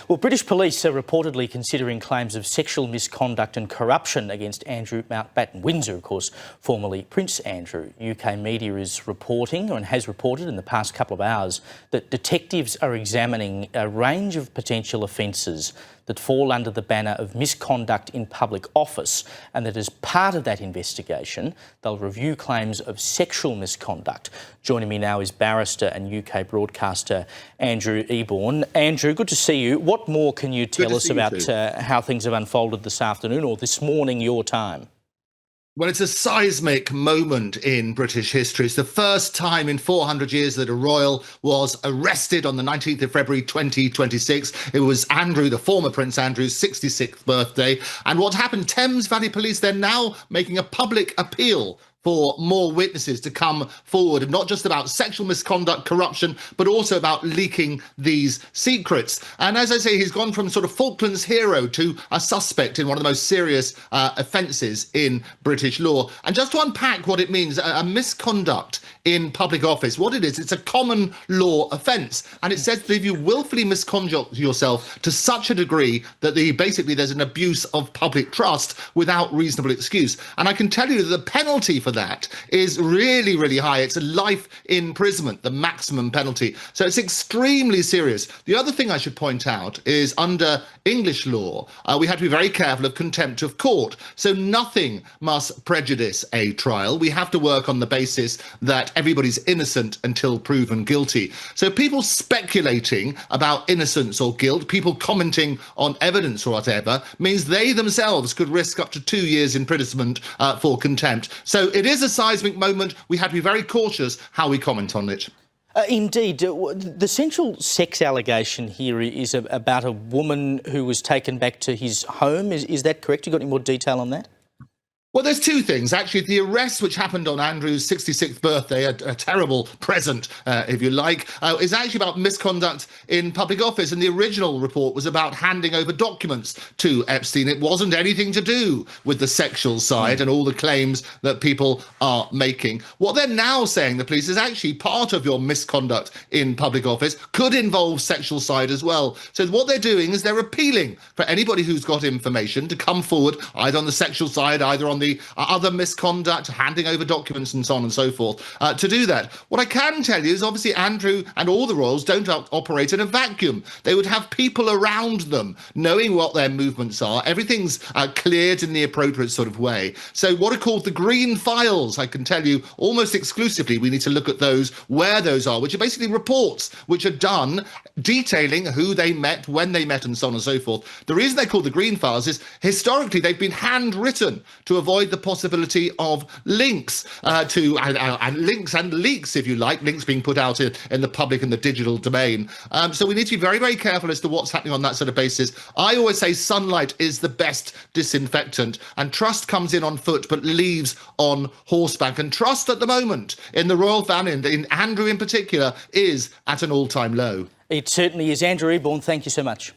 Well, British police are reportedly considering claims of sexual misconduct and corruption against Andrew Mountbatten-Windsor, of course, formerly Prince Andrew. UK media is reporting, and has reported in the past couple of hours, that detectives are examining a range of potential offences that fall under the banner of misconduct in public office, and that as part of that investigation, they'll review claims of sexual misconduct. Joining me now is barrister and UK broadcaster Andrew Eborn. Andrew, good to see you. What more can you tell us about how things have unfolded this afternoon or this morning, your time? Well, it's a seismic moment in British history. It's the first time in 400 years that a royal was arrested on the 19th of February 2026. It was Andrew, the former Prince Andrew's 66th birthday. And what happened, Thames Valley Police, they're now making a public appeal for more witnesses to come forward, and not just about sexual misconduct, corruption, but also about leaking these secrets. And as I say, he's gone from sort of Falklands hero to a suspect in one of the most serious offences in British law. And just to unpack what it means, a misconduct in public office, what it is, it's a common law offence. And it says that if you willfully misconduct yourself to such a degree that basically there's an abuse of public trust without reasonable excuse. And I can tell you that the penalty for that is really, really high. It's a life imprisonment, the maximum penalty. So it's extremely serious. The other thing I should point out is under English law, we have to be very careful of contempt of court. So nothing must prejudice a trial. We have to work on the basis that everybody's innocent until proven guilty. So people speculating about innocence or guilt, people commenting on evidence or whatever, means they themselves could risk up to 2 years imprisonment for contempt. So it is a seismic moment. We have to be very cautious how we comment on it. Indeed. The central sex allegation here is about a woman who was taken back to his home. Is that correct? You got any more detail on that? Well, there's two things. Actually, the arrest, which happened on Andrew's 66th birthday, a terrible present, if you like, is actually about misconduct in public office. And the original report was about handing over documents to Epstein. It wasn't anything to do with the sexual side and all the claims that people are making. What they're now saying, the police, is actually part of your misconduct in public office could involve sexual side as well. So what they're doing is they're appealing for anybody who's got information to come forward, either on the sexual side, either on the other misconduct, handing over documents and so on and so forth, to do that. What I can tell you is obviously Andrew and all the royals don't operate in a vacuum. They would have people around them knowing what their movements are. Everything's cleared in the appropriate sort of way. So what are called the green files, I can tell you almost exclusively we need to look at those, where those are, which are basically reports which are done detailing who they met, when they met and so on and so forth. The reason they're called the green files is historically they've been handwritten to avoid the possibility of links and links and leaks, if you like, links being put out in the public and the digital domain. So we need to be very, very careful as to what's happening on that sort of basis. I always say sunlight is the best disinfectant, and trust comes in on foot but leaves on horseback. And trust at the moment in the royal family, and in Andrew in particular, is at an all-time low. It certainly is. Andrew Eborn, thank you so much.